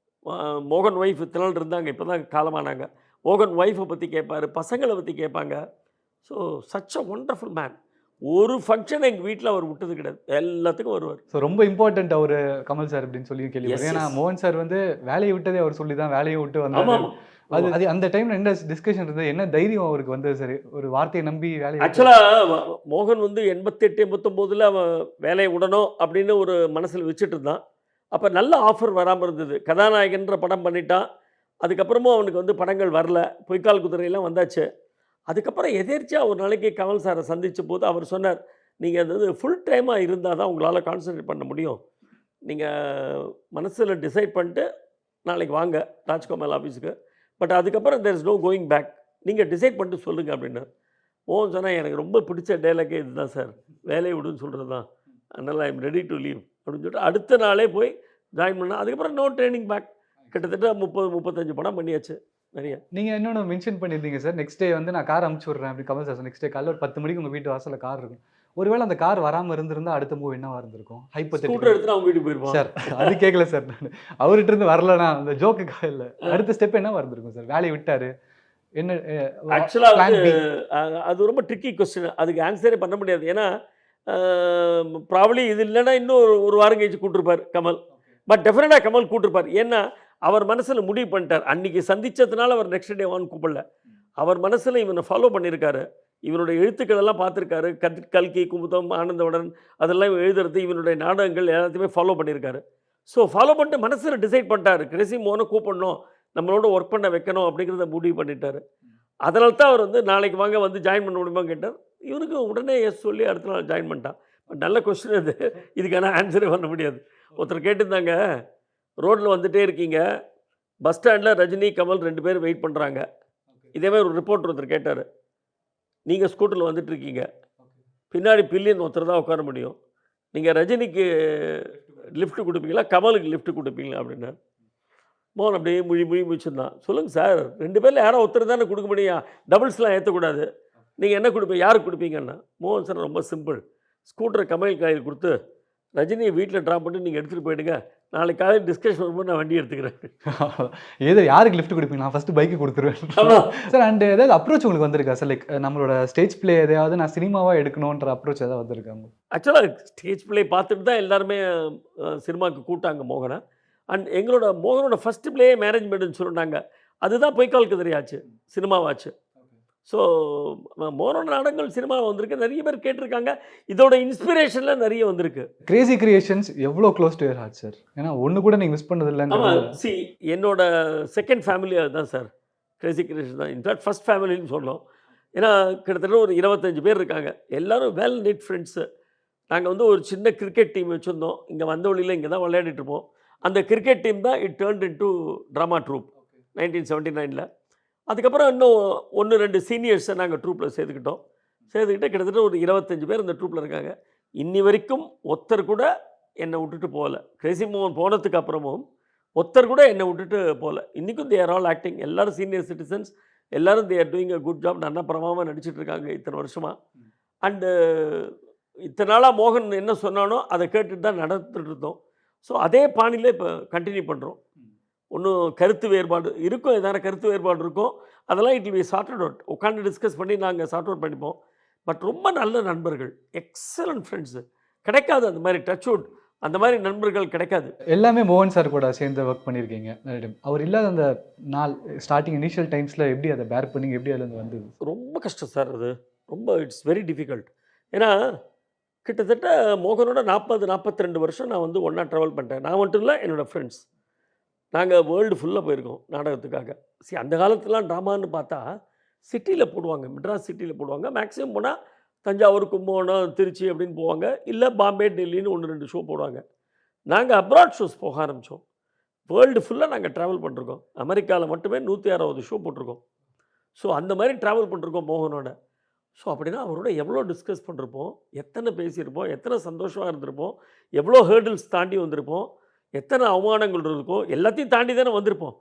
மோகன் ஒய்ஃப் இத்தனை நாள் இருந்தாங்க, இப்போ தான் காலமானாங்க. மோகன் ஒய்ஃபை பற்றி கேட்பார், பசங்களை பற்றி கேட்பாங்க. So such a wonderful man. ஒரு ஃபங்க்ஷன் எங்கள் வீட்டில் அவர் விட்டது கிடையாது, எல்லாத்துக்கும் வருவார். ஸோ ரொம்ப இம்பார்ட்டன்ட் அவர் கமல் சார் அப்படின்னு சொல்லி கேள்விப்பட்டேன். ஏன்னா மோகன் சார் வந்து வேலையை விட்டதே அவர் சொல்லி தான் வேலையை விட்டு வந்தார். அது அந்த டைமில் என்ன டிஸ்கஷன் இருந்தது, என்ன தைரியம் அவருக்கு வந்தது சார் ஒரு வார்த்தையை நம்பி வேலையை? ஆக்சுவலாக மோகன் வந்து 88 89 அவன் வேலையை விடணும் அப்படின்னு ஒரு மனசில் வச்சுட்டு இருந்தான். அப்போ நல்ல ஆஃபர் வராமல் இருந்தது. கதாநாயகன்ற படம் பண்ணிட்டான். அதுக்கப்புறமும் அவனுக்கு வந்து படங்கள் வரல, பொய்க்கால் குதிரையெல்லாம் வந்தாச்சு. அதுக்கப்புறம் எதேர்ச்சியாக ஒரு நாளைக்கு கமல் சாரை சந்தித்த போது அவர் சொன்னார், நீங்கள் அது ஃபுல் டைமாக இருந்தால் தான் உங்களால் கான்சன்ட்ரேட் பண்ண முடியும். நீங்கள் மனசில் டிசைட் பண்ணிட்டு நாளைக்கு வாங்க ராஜ்கமல் ஆஃபீஸுக்கு, பட் அதுக்கப்புறம் there is no going back, நீங்கள் டிசைட் பண்ணிட்டு சொல்லுங்கள் அப்படின்னார். மோகன் சொன்னால் எனக்கு ரொம்ப பிடிச்ச டைலாக்கே இதுதான் சார், வேலையை விடுன்னு சொல்கிறது தான், அதனால் I am ready to leave அப்படின்னு சொல்லிட்டு அடுத்த நாளே போய் ஜாயின் பண்ணால். அதுக்கப்புறம் நோ ட்ரைனிங் பேக். கிட்டத்தட்ட 30-35 படம் பண்ணியாச்சு நிறைய. நீங்கள் இன்னொன்று மென்ஷன் பண்ணியிருந்தீங்க சார், நெக்ஸ்ட் டே வந்து நான் கார் அமுச்சு விட்றேன் அப்படி கமல் சார். நெக்ஸ்ட் டே காலையில் ஒரு 10 மணிக்கு உங்கள் வீட்டு வாசலில் கார் இருக்கும். ஒருவேளை அந்த கார் வராமல் இருந்திருந்தால் அடுத்த மூவ் என்னவாக இருந்திருக்கும்? ஸ்கூட்டர் எடுத்து அவங்க வீட்டுக்கு போயிருப்போம் சார். அது கேட்கல சார், நான் அவர்கிட்ட இருந்து வரலனா அந்த ஜோக்குக்காக இல்லை, அடுத்த ஸ்டெப் என்னவாக இருந்திருக்கும் சார்? வேலையை விட்டார் என்ன? ஆக்சுவலாக அது ரொம்ப ட்ரிக்கி கொஸ்டின், அதுக்கு ஆன்சரே பண்ண முடியாது. ஏன்னா ப்ராப்ளி இது இல்லைன்னா இன்னும் ஒரு வாரம் கழிச்சு கூப்பிட்டுருப்பார் கமல். பட் டெஃபினட்டாக கமல் கூப்பிட்டுருப்பார். ஏன்னா அவர் மனசில் முடிவு பண்ணிட்டார். அன்றைக்கி சந்தித்ததுனால அவர் நெக்ஸ்ட் டே வான்னு கூப்பிடல. அவர் மனசில் இவனை ஃபாலோ பண்ணியிருக்காரு. இவனுடைய எழுத்துக்கள் எல்லாம் பார்த்துருக்காரு. கல்கி, குமுதம், ஆனந்தவுடன் அதெல்லாம் எழுதுறது, இவனுடைய நாடகங்கள் எல்லாத்தையுமே ஃபாலோ பண்ணியிருக்காரு. ஸோ ஃபாலோ பண்ணிட்டு மனசில் டிசைட் பண்ணிட்டார், கிரேசி மோகனை கூப்பிடணும், நம்மளோட ஒர்க் பண்ண வைக்கணும் அப்படிங்கிறத முடிவு பண்ணிட்டார். அதனால தான் அவர் வந்து நாளைக்கு வாங்க வந்து ஜாயின் பண்ண முடியுமா கேட்டார். இவனுக்கு உடனே எஸ் சொல்லி அடுத்த நாள் ஜாயின் பண்ணிட்டான். நல்ல கொஸ்டின் அது, இதுக்கான ஆன்சரே பண்ண முடியாது. ஒருத்தர் கேட்டிருந்தாங்க, ரோட்டில் வந்துகிட்டே இருக்கீங்க, பஸ் ஸ்டாண்டில் ரஜினி கமல் 2 பேர் வெயிட் பண்ணுறாங்க. இதேமாதிரி ஒரு ரிப்போர்ட்டர் ஒருத்தர் கேட்டார், நீங்கள் ஸ்கூட்டரில் வந்துட்டுருக்கீங்க, பின்னாடி பில்லியன் ஒருத்தர் தான் உட்கார முடியும், நீங்கள் ரஜினிக்கு லிஃப்ட் கொடுப்பீங்களா கமலுக்கு லிஃப்ட் கொடுப்பீங்களா அப்படின்னா. மோகன் அப்படியே முழி முடிச்சிருந்தான். சொல்லுங்கள் சார், 2 பேரில் யாரோ ஒருத்தர் தானே கொடுக்க முடியும், டபுள்ஸ்லாம் ஏற்றக்கூடாது, நீங்கள் என்ன கொடுப்பீங்க, யாருக்கு கொடுப்பீங்கன்னா. மோகன் சார் ரொம்ப சிம்பிள், ஸ்கூட்டரை கமல் கையில் கொடுத்து ரஜினியை வீட்டில் ட்ராப் பண்ணி நீங்கள் எடுத்துகிட்டு போயிடுங்க, நாளைக்கு காலையில் டிஸ்கஷன் வரும்போது நான் வண்டி எடுத்துக்கிறேன். ஏதோ யாருக்கு லிஃப்ட் கொடுப்பீங்க, நான் ஃபஸ்ட்டு பைக்கு கொடுத்துருவேன் சார். அண்ட் ஏதாவது அப்ரோச் உங்களுக்கு வந்திருக்கா சார்? லைக் நம்மளோட ஸ்டேஜ் பிளே எதையாவது நான் சினிமாவாக எடுக்கணுன்ற அப்ரோச் ஏதாவது வந்திருக்காங்க? ஆக்சுவலாக ஸ்டேஜ் பிளே பார்த்துட்டு தான் எல்லாருமே சினிமாவுக்கு கூப்பிட்டாங்க மோகனை. அண்ட் மோகனோட ஃபஸ்ட்டு பிளே மேனேஜ்மெண்ட்னு சொல்லிட்டாங்க. அதுதான் பொய்க்கால் குதிரையாச்சு, சினிமாவாச்சு. ஸோ மோகனோட நாடகங்கள் சினிமாவில் வந்திருக்கு, நிறைய பேர் கேட்டிருக்காங்க. இதோட இன்ஸ்பிரேஷனில் நிறைய வந்திருக்கு. கிரேசி கிரியேஷன்ஸ் எவ்வளோ close to your heart sir? ஏன்னா ஒன்று கூட நீங்கள் மிஸ் பண்ணது இல்லைங்க. சி, என்னோட செகண்ட் ஃபேமிலி அதுதான் சார், கிரேசி கிரியேஷன் தான். இன்ஃபேக்ட் ஃபஸ்ட் ஃபேமிலின்னு சொல்லலாம். ஏன்னா கிட்டத்தட்ட ஒரு 25 பேர் இருக்காங்க, எல்லோரும் வெல் நீட் ஃப்ரெண்ட்ஸு. நாங்கள் வந்து ஒரு சின்ன கிரிக்கெட் டீம் வச்சுருந்தோம். இங்கே வந்த வழியில் இங்கே தான் விளையாடிட்டு இருப்போம். அந்த கிரிக்கெட் டீம் தான் it turned into drama troupe 1979ல். அதுக்கப்புறம் இன்னும் 1, 2 சீனியர்ஸை நாங்கள் ட்ரூப்பில் சேர்த்துக்கிட்டோம். சேர்த்துக்கிட்டு கிட்டத்தட்ட ஒரு 25 பேர் இந்த ட்ரூப்பில் இருக்காங்க. இன்னி வரைக்கும் ஒருத்தர் கூட என்னை விட்டுட்டு போகல. கிரேசி மோகன் போனதுக்கு அப்புறமும் ஒருத்தர் கூட என்னை விட்டுட்டு போகல. இன்றைக்கும் தே ஆர் ஆல் ஆக்டிங். எல்லாரும் சீனியர் சிட்டிசன்ஸ், எல்லாரும் they are doing a good job. நல்லா பிரமாதமாக நடிச்சிட்டு இருக்காங்க இத்தனை வருஷமாக. அண்டு இத்தனை நாளாக மோகன் என்ன சொன்னானோ அதை கேட்டுட்டு தான் நடந்துட்டு இருந்தோம். ஸோ அதே பாணியில் இப்போ கண்டினியூ பண்ணுறோம். ஒன்றும் கருத்து வேறுபாடு இருக்கும், எதனா கருத்து வேறுபாடு இருக்கும். அதெல்லாம் it will be sorted out. உட்காந்து டிஸ்கஸ் பண்ணி நாங்கள் சார்ட் அவுட் பண்ணிப்போம். பட் ரொம்ப நல்ல நண்பர்கள், எக்ஸலண்ட் ஃப்ரெண்ட்ஸு. கிடைக்காது அந்த மாதிரி டச் அவுட், அந்த மாதிரி நண்பர்கள் கிடைக்காது. எல்லாமே மோகன் சார் கூட சேர்ந்து ஒர்க் பண்ணியிருக்கீங்க நிறைய டைம். அவர் இல்லாத அந்த நாள் ஸ்டார்டிங் இனிஷியல் டைம்ஸில் எப்படி அதை பேர் பண்ணி எப்படி அதுலேருந்து வந்தது? ரொம்ப கஷ்டம் சார் அது. ரொம்ப இட்ஸ் வெரி டிஃபிகல்ட். ஏன்னா கிட்டத்தட்ட மோகனோட 42 வருஷம் நான் வந்து ஒன்றா ட்ராவல் பண்ணிட்டேன். நான் மட்டும் இல்லை, என்னோடய ஃப்ரெண்ட்ஸ். நாங்கள் வேர்ல்டு ஃபுல்லாக போயிருக்கோம் நாடகத்துக்காக. அந்த காலத்துலாம் ட்ராமான்னு பார்த்தா சிட்டியில் போடுவாங்க, மெட்ராஸ் சிட்டியில் போடுவாங்க. மேக்ஸிமம் போனால் தஞ்சாவூர், கும்பகோணம், திருச்சி அப்படின்னு போவாங்க. இல்லை பாம்பே, டெல்லின்னு 1, 2 ஷோ போடுவாங்க. நாங்கள் அப்ராட் ஷோஸ் போக ஆரம்பித்தோம். வேர்ல்டு ஃபுல்லாக நாங்கள் ட்ராவல் பண்ணிருக்கோம். அமெரிக்காவில் மட்டுமே 160 ஷோ போட்டிருக்கோம். ஸோ அந்த மாதிரி ட்ராவல் பண்ணிருக்கோம் மோகனோட. ஸோ அப்படின்னா அவரோட எவ்வளோ டிஸ்கஸ் பண்ணிருப்போம், எத்தனை பேசியிருப்போம், எத்தனை சந்தோஷமாக இருந்திருப்போம், எவ்வளோ ஹேர்டில்ஸ் தாண்டி வந்திருப்போம், எத்தனை அவமானங்கள் இருக்கும், எல்லாத்தையும் தாண்டி தானே வந்திருப்போம்.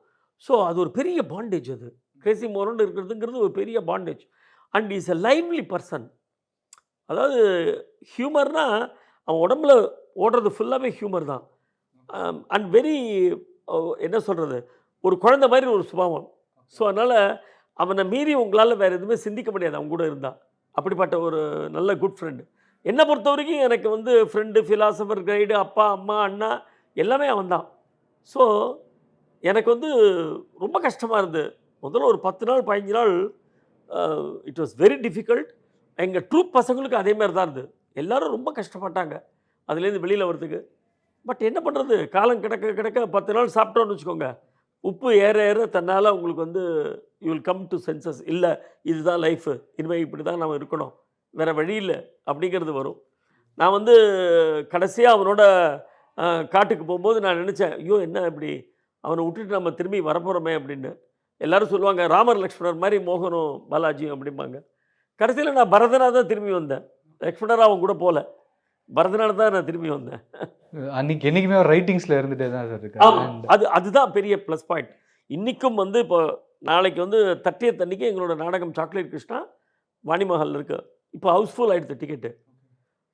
ஸோ அது ஒரு பெரிய பாண்டேஜ். அது கிரேசி மோகன் இருக்கிறதுங்கிறது ஒரு பெரிய bondage. And is a lively person. அதாவது ஹியூமர்னால் அவன் உடம்புல ஓடுறது ஃபுல்லாகவே ஹியூமர் தான். அண்ட் வெரி என்ன சொல்கிறது, ஒரு குழந்தை மாதிரி ஒரு சுபாவம். ஸோ அதனால் அவனை மீறி உங்களால் வேறு எதுவுமே சிந்திக்க முடியாது அவங்க கூட இருந்தால். அப்படிப்பட்ட ஒரு நல்ல குட் ஃப்ரெண்டு. என்னை பொறுத்த வரைக்கும் எனக்கு வந்து ஃப்ரெண்டு, ஃபிலாசபர், கைடு, அப்பா, அம்மா, அண்ணா எல்லாமே அவன் தான். ஸோ எனக்கு வந்து ரொம்ப கஷ்டமாக இருந்தது. முதல்ல ஒரு 10 நாள் 15 நாள் இட் வாஸ் வெரி டிஃபிகல்ட். எங்கள் ட்ரூப் பசங்களுக்கு அதே மாதிரி தான் இருந்தது. எல்லோரும் ரொம்ப கஷ்டப்பட்டாங்க அதுலேருந்து வெளியில் வரதுக்கு. பட் என்ன பண்ணுறது, காலம் கிடக்க கிடக்க 10 நாள் சாப்பிட்டோன்னு வச்சுக்கோங்க, உப்பு ஏற ஏற தன்னால் உங்களுக்கு வந்து you will come to senses. இல்லை இதுதான் லைஃபு, இனிமேல் இப்படி தான் நம்ம இருக்கணும், வேறு வழி இல்லை அப்படிங்கிறது வரும். நான் வந்து கடைசியாக அவனோட காட்டுக்கு போகும்போது நான் நினச்சேன், ஐயோ என்ன இப்படி அவனை விட்டுட்டு நம்ம திரும்பி வரப்போகிறோமே அப்படின்னு. எல்லோரும் சொல்லுவாங்க ராமர் லக்ஷ்மணர் மாதிரி மோகனும் பாலாஜியும் அப்படிம்பாங்க. கடைசியில் நான் பரதனாக தான் திரும்பி வந்தேன். லக்ஷ்மணராக அவன் கூட போகல, பரதனாக தான் நான் திரும்பி வந்தேன். அன்றைக்கி என்றைக்குமே ஒரு ரைட்டிங்ஸில் இருந்துகிட்டே தான் சார் இருக்கு. ஆமாம், அதுதான் பெரிய ப்ளஸ் பாயிண்ட். இன்றைக்கும் வந்து இப்போ நாளைக்கு வந்து 30th அன்றைக்கி எங்களோட நாடகம் சாக்லேட் கிருஷ்ணா வாணிமஹாலில் இருக்குது. இப்போ ஹவுஸ்ஃபுல் ஆகிடுது டிக்கெட்டு.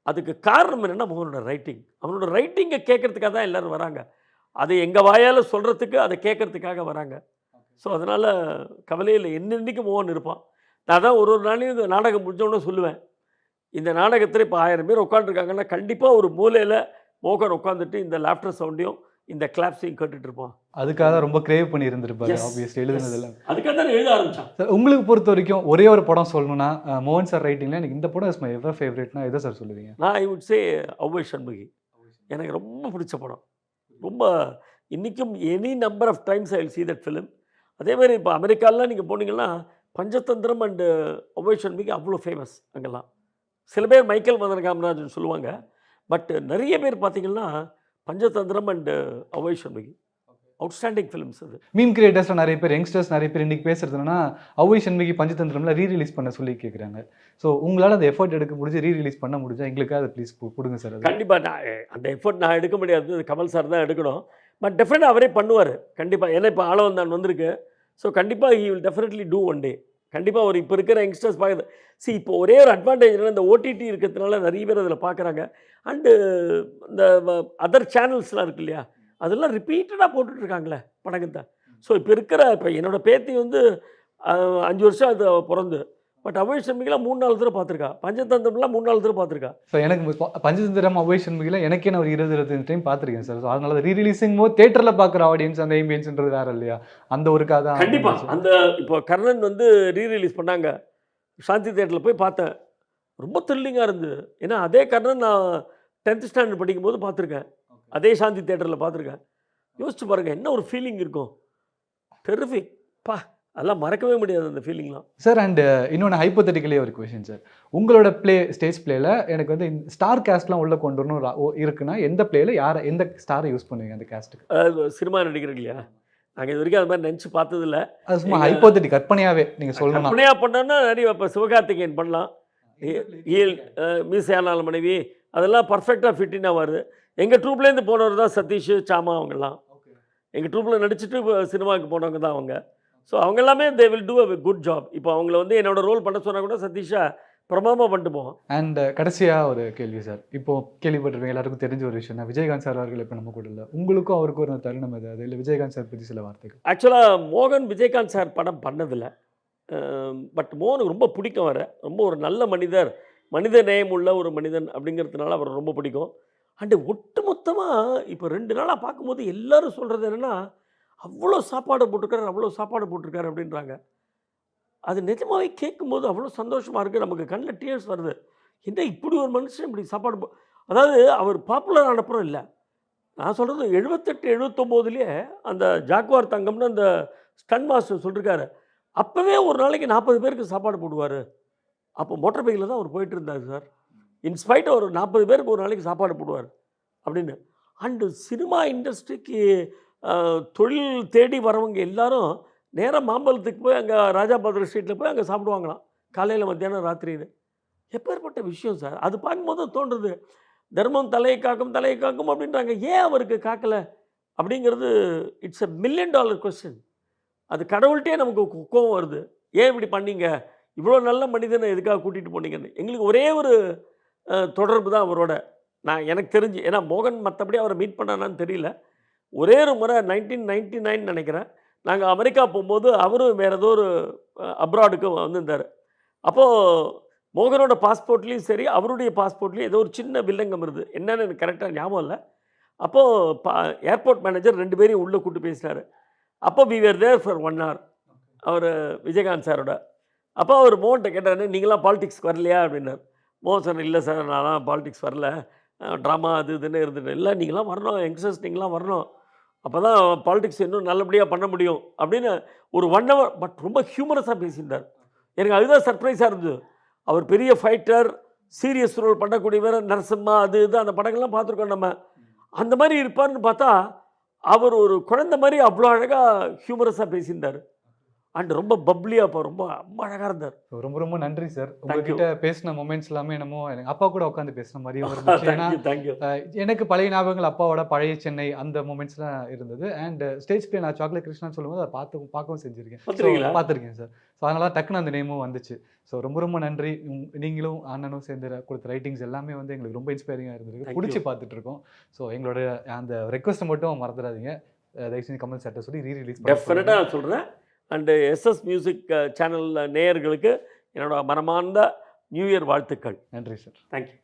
அதுக்கு காரணம் என்னென்னா மோகனோட ரைட்டிங். அவனோட ரைட்டிங்கை கேட்குறதுக்காக தான் எல்லோரும் வராங்க. அதை எங்கள் வாயால் சொல்கிறதுக்கு, அதை கேட்குறதுக்காக வராங்க. ஸோ அதனால் கவலையே இல்லை, என்னென்னைக்கும் மோகன் இருப்பான். நான் தான் ஒரு நாளையும் இந்த நாடகம் முடிஞ்சோடனே சொல்லுவேன், இந்த நாடகத்தில் இப்போ 1000 பேர் உட்காந்துருக்காங்கன்னா கண்டிப்பாக ஒரு மூலையில் மோகன் உட்காந்துட்டு இந்த லாஃப்டர் சவுண்டையும் இந்த கிளாப்ஸையும் கேட்டுட்டு இருப்பான். அதுக்காக தான் ரொம்ப கிரேவ் பண்ணி இருந்திருப்பாரு ஆப்வியஸ்லி எழுதுனதெல்லாம். அதுக்காக தான் எழுத ஆரம்பித்தான். சார் உங்களுக்கு பொறுத்த வரைக்கும் ஒரே ஒரு படம் சொல்லணும்னா மோகன் சார் ரைட்டிங்கில் எனக்கு இந்த படம் இஸ் மை எவர் ஃபேவரட்னா எதை சார் சொல்லுவீங்க? நான் I would say Avvai Shanmughi. எனக்கு ரொம்ப பிடிச்ச படம். ரொம்ப இன்றைக்கும் any number of times I will see that film. அதே மாதிரி இப்போ அமெரிக்காலாம் நீங்கள் போனீங்கன்னா பஞ்சதந்திரம் அண்டு ஔவை சண்முகி அவ்வளோ ஃபேமஸ் அங்கெல்லாம். சில பேர் மைக்கேல் மதன காமராஜன் சொல்லுவாங்க. பட் நிறைய பேர் பார்த்தீங்கன்னா Panchathanthiram and Avvai Shanmughi outstanding films. அது மீம் கிரியேட்டர்ஸில் நிறைய பேர், யங்ஸ்டர்ஸ் நிறைய பேர் இன்றைக்கி பேசுகிறதுனா ஔவை சண்முகி பஞ்சதந்திரம்ல ரீரிலீஸ் பண்ண சொல்லி கேட்குறாங்க. ஸோ உங்களால் அந்த எஃபர்ட் எடுக்க முடிஞ்சு ரீரிலீஸ் பண்ண முடிஞ்சா எங்களுக்காக அதை ப்ளீஸ் கொடுங்க சார். கண்டிப்பாக நான் அந்த எஃபர்ட் நான் எடுக்க முடியாது, கமல் சார் தான் எடுக்கணும். பட் டெஃபினட்டாக அவரே பண்ணுவார் கண்டிப்பாக. ஏன்னா இப்போ ஆளவந்தான் வந்திருக்கு. ஸோ கண்டிப்பாக he will definitely do one day. கண்டிப்பாக ஒரு இப்போ இருக்கிற யங்ஸ்டர்ஸ் பார்க்குறது. இப்போ ஒரே ஒரு அட்வான்டேஜ் என்னன்னா, இந்த ஓடிடி இருக்கிறதுனால நிறைய பேர் அதில் பார்க்குறாங்க. அண்டு இந்த அதர் சேனல்ஸ்லாம் இருக்கு இல்லையா, அதெல்லாம் ரிப்பீட்டடாக போட்டுட்ருக்காங்களே படங்கத்தை. ஸோ இப்போ என்னோடய பேத்தி வந்து 5 வருஷம் அது பிறந்து. பட் ஔவை சண்முகிலாம் 3-4 தடவை பார்த்துருக்கா. பஞ்சதந்திரம்லாம் 3-4 தடவை பார்த்துருக்கா. ஸோ எனக்கு பஞ்சதந்திரம் ஔவை சண்முகில எனக்கே நான் ஒரு 20-25 டைம் பார்த்துருக்கேன் சார். ஸோ அதனால ரீரிலீஸிங் போது தேட்டரில் பார்க்குற ஆடியன்ஸ் அந்த ஆம்பியன்ஸ்ன்றது வேறு இல்லையா, அந்த ஒரு கதை. கண்டிப்பாக அந்த இப்போ கர்ணன் வந்து ரீரிலீஸ் பண்ணாங்க, சாந்தி தேட்டரில் போய் பார்த்தேன். ரொம்ப த்ரில்லிங்காக இருந்தது. ஏன்னா அதே கர்ணன் நான் 10th ஸ்டாண்டர்ட் படிக்கும்போது பார்த்துருக்கேன், அதே சாந்தி தேட்டரில் பார்த்துருக்கேன். யோசிச்சு பாருங்கள் என்ன ஒரு ஃபீலிங் இருக்கும். டெரிஃபிக். பா அதெல்லாம் மறக்கவே முடியாது அந்த ஃபீலிங்லாம். சார் அண்ட் இன்னொன்று ஹைப்போதெட்டிக்கலி ஒரு கொஷின் சார். உங்களோட ஸ்டேஜ் பிளேல எனக்கு வந்து ஸ்டார் கேஸ்ட்லாம் உள்ள கொண்டு வரணும் இருக்குன்னா எந்த பிளேல எந்த ஸ்டாரை யூஸ் பண்ணுவீங்க அந்த கேஸ்ட்டுக்கு? அதாவது சினிமா நடிகர் இல்லையா, நாங்கள் இது வரைக்கும் அது மாதிரி நினச்சி பார்த்ததில்ல. அது சும்மா ஹைப்போதெட்டிக் கற்பனையாவே நீங்கள் சொல்லணும். கற்பனையாக பண்ணோன்னா நிறைய இப்போ சிவகார்த்திகேயன் பண்ணலாம், மீசையானால மனைவி, அதெல்லாம் பர்ஃபெக்டாக ஃபிட்டினாக வருது. எங்கள் ட்ரூப்லேருந்து போனவர் தான் சதீஷ், சாமா, அவங்கெல்லாம் எங்கள் ட்ரூப்பில் நடிச்சுட்டு சினிமாவுக்கு போனவங்க தான் அவங்க. ஸோ அவங்க எல்லாமே they will do a good job. இப்போ அவங்கள வந்து என்னோட ரோல் பண்ண சொன்னால் கூட சதீஷா பிரமாதமாக பண்ணிட்டு போவோம். அண்ட் கடைசியாக ஒரு கேள்வி சார். இப்போ கேள்விப்பட்டிருப்பீங்க, எல்லாருக்கும் தெரிஞ்ச ஒரு விஷயம் தான், விஜயகாந்த் சார் அவர்கள் இப்போ நம்ம கூட இல்லை. உங்களுக்கும் அவருக்கும் ஒரு தருணம் ஏதாவது இல்லை? விஜயகாந்த் சார் பற்றி சில வார்த்தைகள். ஆக்சுவலாக மோகன் விஜயகாந்த் சார் படம் பண்ணதில்லை. பட் மோகனுக்கு ரொம்ப பிடிக்கும். வர ரொம்ப ஒரு நல்ல மனிதர், மனித நேயம் உள்ள ஒரு மனிதன் அப்படிங்கிறதுனால அவர் ரொம்ப பிடிக்கும். அண்டு ஒட்டு மொத்தமாக இப்போ 2 நாளாக பார்க்கும்போது எல்லோரும் சொல்கிறது என்னென்னா, அவ்வளோ சாப்பாடு போட்டிருக்காரு, அவ்வளோ சாப்பாடு போட்டிருக்காரு அப்படின்றாங்க. அது நிஜமாகவே கேட்கும்போது அவ்வளோ சந்தோஷமாக இருக்குது. நமக்கு கண்ணில் டியர்ஸ் வருது. என்ன இப்படி ஒரு மனுஷன் இப்படி சாப்பாடு அதாவது அவர் பாப்புலர் ஆனப்புறம் இல்லை, நான் சொல்கிறது 78, 79லேயே அந்த ஜாக்குவார் தங்கம்னு அந்த ஸ்டன் மாஸ்டர் சொல்லியிருக்காரு, அப்போவே ஒரு நாளைக்கு 40 பேருக்கு சாப்பாடு போடுவார். அப்போ மோட்டர் பைக்கில் தான் அவர் போயிட்டு இருந்தார் சார். இன்ஸ்பைட் ஒரு 40 பேருக்கு ஒரு நாளைக்கு சாப்பாடு போடுவார் அப்படின்னு. அண்டு சினிமா இண்டஸ்ட்ரிக்கு தொழில் தேடி வரவங்க எல்லாரும் நேராக மாம்பழத்துக்கு போய் அங்கே ராஜாபாத்திர ஸ்ட்ரீட்டில் போய் அங்கே சாப்பிடுவாங்களாம், காலையில் மத்தியானம் ராத்திரின்னு. எப்பேற்பட்ட விஷயம் சார். அது பார்க்கும்போது தோன்றுறது, தர்மம் தலையை காக்கும் தலையை காக்கும் அப்படின்றாங்க, ஏன் அவருக்கு காக்கலை அப்படிங்கிறது இட்ஸ் $1 மில்லியன் கொஸ்டின். அது கடவுள்கிட்டே நமக்கு கோவம் வருது, ஏன் இப்படி பண்ணீங்க, இவ்வளோ நல்ல மனிதனை எதுக்காக கூட்டிகிட்டு போனீங்கன்னு. எங்களுக்கு ஒரே ஒரு தொடர்பு தான் அவரோட, நான் எனக்கு தெரிஞ்சு. ஏன்னா மோகன் மற்றபடி அவரை மீட் பண்ணானான்னு தெரியல. ஒரே ஒரு முறை 1999 நினைக்கிறேன், நாங்கள் அமெரிக்கா போகும்போது அவரும் வேறு ஏதோ ஒரு அப்ராடுக்கு வந்திருந்தார். அப்போது மோகனோட பாஸ்போர்ட்லேயும் சரி அவருடைய பாஸ்போர்ட்லேயும் ஏதோ ஒரு சின்ன வில்லங்கம் இருந்தது, என்னன்னு எனக்கு கரெக்டாக ஞாபகம் இல்லை. அப்போது ஏர்போர்ட் மேனேஜர் 2 பேரையும் உள்ளே கூப்பிட்டு பேசினார். அப்போ we were there for 1 hour அவர் விஜயகாந்த் சாரோட. அப்போ அவர் மோகன்கிட்ட கேட்டார், நீங்களாம் பாலிடிக்ஸ்க்கு வரலையா அப்படின்னார். மோகன் சார், இல்லை சார் நான்லாம் பாலிடிக்ஸ் வரல, ட்ராமா அது இதுன்னு இருந்துட்டு. இல்லை நீங்களாம் வரணும், யங்ஸ்டர்ஸ் நீங்களாம் வரணும், அப்போ தான் பாலிடிக்ஸ் இன்னும் நல்லபடியாக பண்ண முடியும் அப்படின்னு ஒரு 1 hour பட் ரொம்ப ஹியூமரஸாக பேசியிருந்தார். எனக்கு அதுதான் சர்ப்ரைஸாக இருந்தது. அவர் பெரிய ஃபைட்டர், சீரியஸ் ரோல் பண்ணக்கூடியவர், நரசிம்மா அது இது அந்த படங்கள்லாம் பார்த்துருக்கோம் நம்ம. அந்த மாதிரி இருப்பார்னு பார்த்தா அவர் ஒரு குழந்தை மாதிரி அவ்வளோ அழகாக ஹியூமரஸாக பேசியிருந்தார். அண்ட் ரொம்ப பப்ளியாக இப்போ ரொம்ப ரொம்ப அழகாக இருந்தார். ரொம்ப ரொம்ப நன்றி சார். உங்ககிட்ட பேசின மொமெண்ட்ஸ் எல்லாமே என்னமோ எனக்கு அப்பா கூட உட்காந்து பேசின மாதிரியும் இருந்துச்சு. தேங்க்யூ. எனக்கு பழைய ஞாபகங்கள், அப்பாவோட பழைய சென்னை அந்த மொமெண்ட்ஸ்லாம் இருந்தது. அண்ட் ஸ்டேஜ் பிளே நான் சாக்லேட் கிருஷ்ணான்னு சொல்லும்போது அதை பார்க்கவும் செஞ்சுருக்கேன், பார்த்துருக்கேன் சார். ஸோ அதனால டக்குன்னு அந்த நேமும் வந்துச்சு. ஸோ ரொம்ப ரொம்ப நன்றி. நீங்களும் அண்ணனும் சேர்ந்து கொடுத்த ரைட்டிங்ஸ் எல்லாமே வந்து எங்களுக்கு ரொம்ப இன்ஸ்பைரிங்காக இருந்திருக்கு, பிடிச்சி பார்த்துட்டு இருக்கோம். ஸோ எங்களோட அந்த ரெக்வஸ்ட்டை மட்டும் மறந்துடாதீங்க, தயவு செஞ்சு கமல் சார்ட்ட சொல்லி ரீரிலீஸ் டெஃபினட்டாக நான் சொல்கிறேன். அண்டு SS மியூசிக் சேனல் நேயர்களுக்கு என்னோட மனமார்ந்த நியூ இயர் வாழ்த்துக்கள். நன்றி சார். தேங்க்யூ.